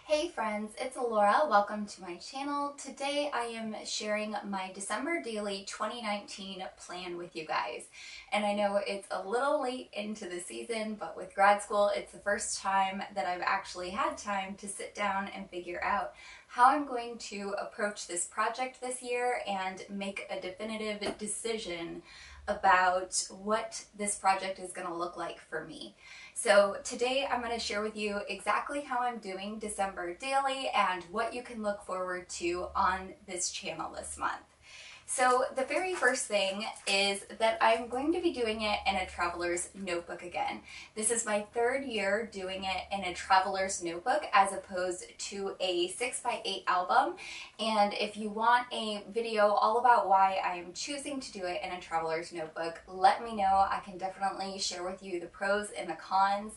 Hey friends, it's Laura. Welcome to my channel. Today I am sharing my December Daily 2019 plan with you guys. And I know it's a little late into the season, but with grad school, it's the first time that I've actually had time to sit down and figure out how I'm going to approach this project this year and make a definitive decision about what this project is going to look like for me. So today I'm going to share with you exactly how I'm doing December Daily and what you can look forward to on this channel this month. So the very first thing is that I'm going to be doing it in a traveler's notebook again. This is my third year doing it in a traveler's notebook as opposed to a 6x8 album. And if you want a video all about why I am choosing to do it in a traveler's notebook, let me know. I can definitely share with you the pros and the cons.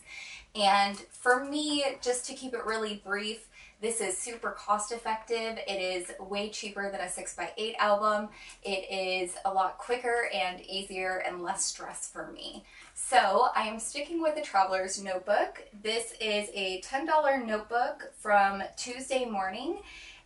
And for me, just to keep it really brief, this is super cost effective. It is way cheaper than a 6x8 album. It is a lot quicker and easier and less stress for me. So I am sticking with the Traveler's Notebook. This is a $10 notebook from Tuesday Morning,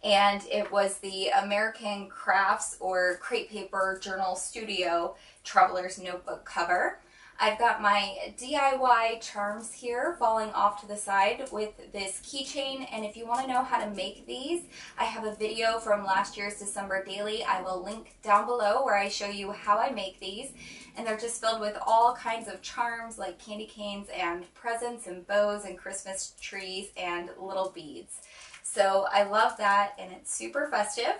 and it was the American Crafts or Crepe Paper Journal Studio Traveler's Notebook cover. I've got my DIY charms here falling off to the side with this keychain, and if you want to know how to make these, I have a video from last year's December Daily. I will link down below where I show you how I make these, and they're just filled with all kinds of charms like candy canes and presents and bows and Christmas trees and little beads. So I love that, and it's super festive.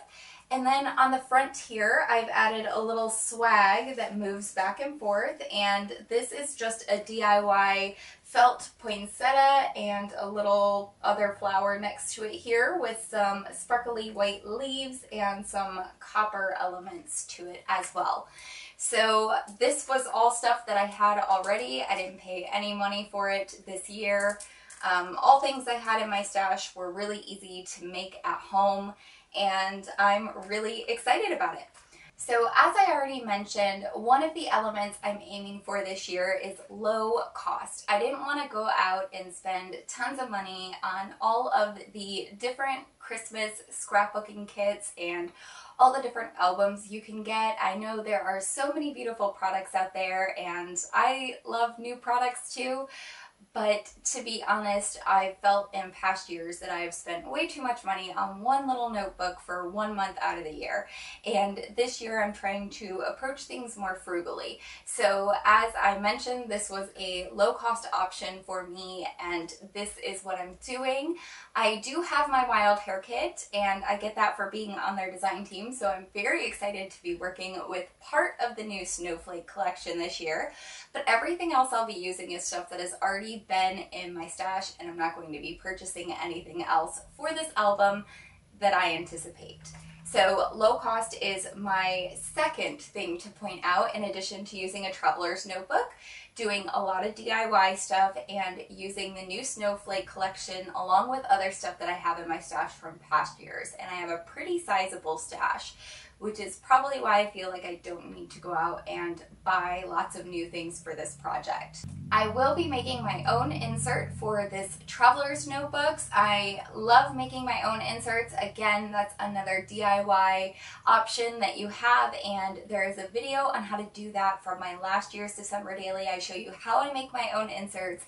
And then on the front here, I've added a little swag that moves back and forth, and this is just a DIY felt poinsettia and a little other flower next to it here with some sparkly white leaves and some copper elements to it as well. So this was all stuff that I had already. I didn't pay any money for it this year. All things I had in my stash were really easy to make at home, and I'm really excited about it. So as I already mentioned, one of the elements I'm aiming for this year is low cost. I didn't want to go out and spend tons of money on all of the different Christmas scrapbooking kits and all the different albums you can get. I know there are so many beautiful products out there, and I love new products too. But to be honest, I felt in past years that I have spent way too much money on one little notebook for 1 month out of the year. And this year I'm trying to approach things more frugally. So as I mentioned, this was a low cost option for me, and this is what I'm doing. I do have my Wild Hair kit, and I get that for being on their design team. So I'm very excited to be working with part of the new Snowflake collection this year. But everything else I'll be using is stuff that has already been in my stash, and I'm not going to be purchasing anything else for this album that I anticipate. So low cost is my second thing to point out, in addition to using a traveler's notebook, doing a lot of DIY stuff, and using the new Snowflake collection along with other stuff that I have in my stash from past years. And I have a pretty sizable stash, which is probably why I feel like I don't need to go out and buy lots of new things for this project. I will be making my own insert for this Traveler's Notebooks. I love making my own inserts. Again, that's another DIY option that you have, and there is a video on how to do that from my last year's December Daily. I show you how I make my own inserts.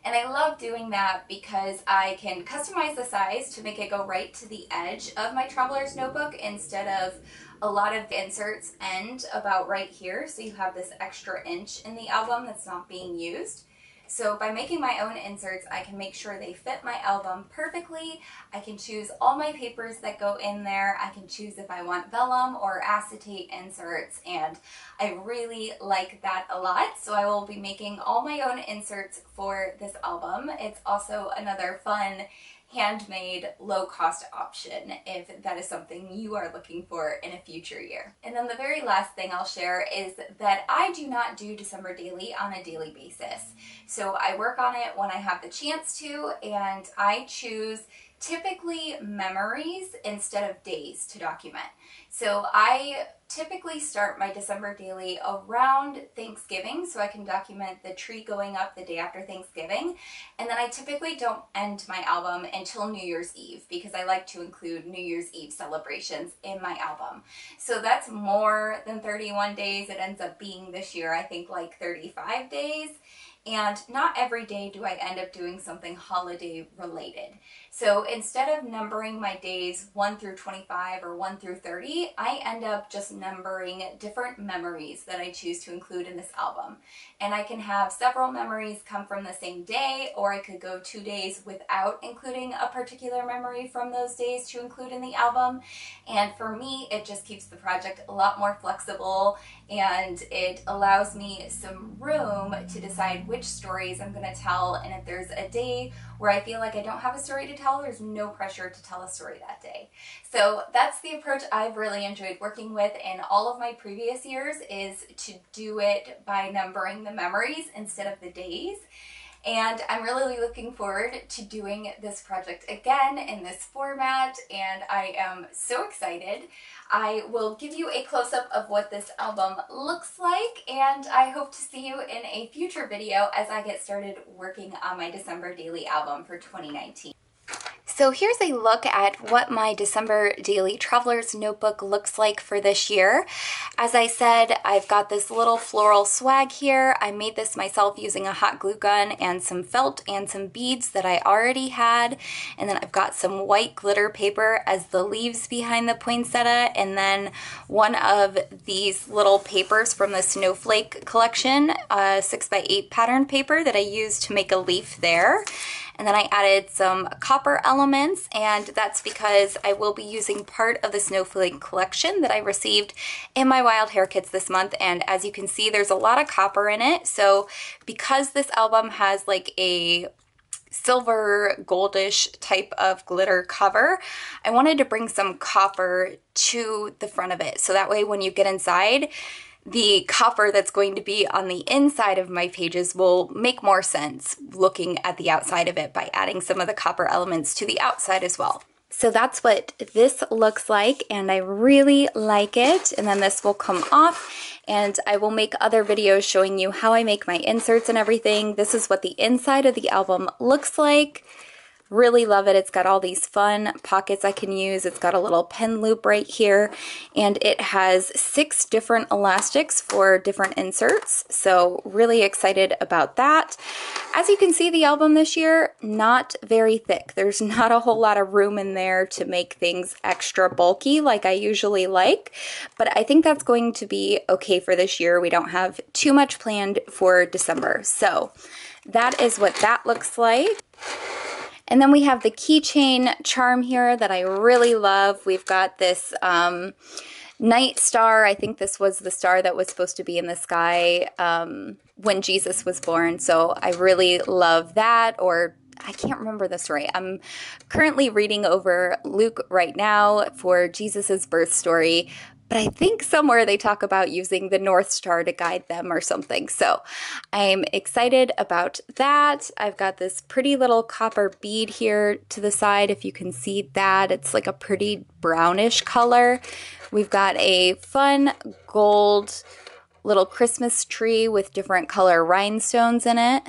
And I love doing that because I can customize the size to make it go right to the edge of my Traveler's Notebook instead of a lot of inserts end about right here, so you have this extra inch in the album that's not being used. So by making my own inserts, I can make sure they fit my album perfectly. I can choose all my papers that go in there. I can choose if I want vellum or acetate inserts, and I really like that a lot. So I will be making all my own inserts for this album. It's also another fun handmade low-cost option if that is something you are looking for in a future year. And then the very last thing I'll share is that I do not do December Daily on a daily basis. So I work on it when I have the chance to, and I choose typically memories instead of days to document. So I typically start my December daily around Thanksgiving so I can document the tree going up the day after Thanksgiving. And then I typically don't end my album until New Year's Eve because I like to include New Year's Eve celebrations in my album. So that's more than 31 days. It ends up being this year, I think, like 35 days. And not every day do I end up doing something holiday related. So instead of numbering my days 1 through 25 or 1 through 30, I end up just numbering different memories that I choose to include in this album. And I can have several memories come from the same day, or I could go 2 days without including a particular memory from those days to include in the album. And for me, it just keeps the project a lot more flexible, and it allows me some room to decide which stories I'm going to tell. And if there's a day where I feel like I don't have a story to tell, there's no pressure to tell a story that day. So that's the approach I've really enjoyed working with in all of my previous years, is to do it by numbering the memories instead of the days. And I'm really looking forward to doing this project again in this format, and I am so excited. I will give you a close-up of what this album looks like, and I hope to see you in a future video as I get started working on my December daily album for 2019. So here's a look at what my December Daily Traveler's Notebook looks like for this year. As I said, I've got this little floral swag here. I made this myself using a hot glue gun and some felt and some beads that I already had. And then I've got some white glitter paper as the leaves behind the poinsettia, and then one of these little papers from the Snowflake collection, 6x8 pattern paper that I used to make a leaf there. And then I added some copper elements, and that's because I will be using part of the Snowflake collection that I received in my Wild Hair kits this month. And as you can see, there's a lot of copper in it. So because this album has like a silver goldish type of glitter cover, I wanted to bring some copper to the front of it. So that way when you get inside, the copper that's going to be on the inside of my pages will make more sense looking at the outside of it by adding some of the copper elements to the outside as well. So that's what this looks like, and I really like it. And then this will come off, and I will make other videos showing you how I make my inserts and everything. This is what the inside of the album looks like. Really love it. It's got all these fun pockets I can use. It's got a little pen loop right here, and it has 6 different elastics for different inserts. So really excited about that. As you can see, the album this year, not very thick. There's not a whole lot of room in there to make things extra bulky like I usually like, but I think that's going to be okay for this year. We don't have too much planned for December. So that is what that looks like. And then we have the keychain charm here that I really love. We've got this night star. I think this was the star that was supposed to be in the sky when Jesus was born. So I really love that. Or I can't remember the story. I'm currently reading over Luke right now for Jesus's birth story, but I think somewhere they talk about using the North Star to guide them or something. So I'm excited about that. I've got this pretty little copper bead here to the side, if you can see that. It's like a pretty brownish color. We've got a fun gold little Christmas tree with different color rhinestones in it.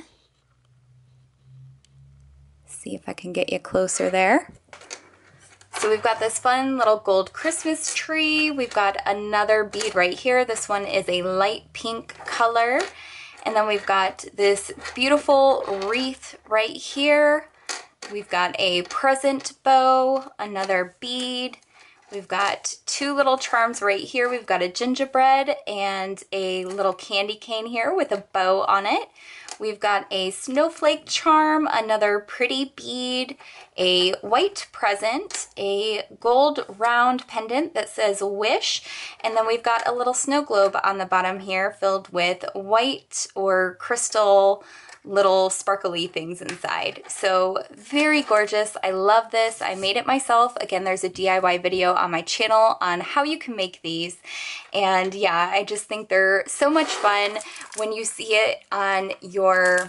See if I can get you closer there. So we've got this fun little gold Christmas tree. We've got another bead right here. This one is a light pink color. And then we've got this beautiful wreath right here. We've got a present bow, another bead. We've got 2 little charms right here. We've got a gingerbread and a little candy cane here with a bow on it. We've got a snowflake charm, another pretty bead, a white present, a gold round pendant that says wish, and then we've got a little snow globe on the bottom here filled with white or crystal little sparkly things inside. So very gorgeous. I love this. I made it myself. Again, there's a DIY video on my channel on how you can make these. And yeah, I just think they're so much fun when you see it on your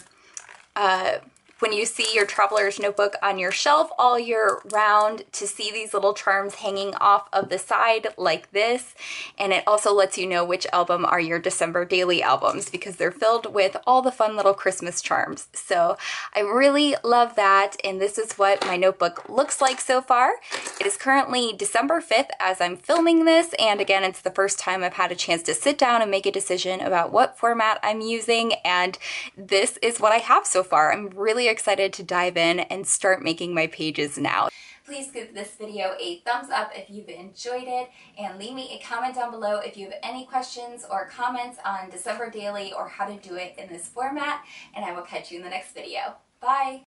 when you see your traveler's notebook on your shelf all year round to see these little charms hanging off of the side like this. And it also lets you know which album are your December daily albums because they're filled with all the fun little Christmas charms. So I really love that, and this is what my notebook looks like so far. It is currently December 5th as I'm filming this, and again, it's the first time I've had a chance to sit down and make a decision about what format I'm using, and this is what I have so far. I'm really excited to dive in and start making my pages now. Please give this video a thumbs up if you've enjoyed it, and leave me a comment down below if you have any questions or comments on December Daily or how to do it in this format, and I will catch you in the next video. Bye!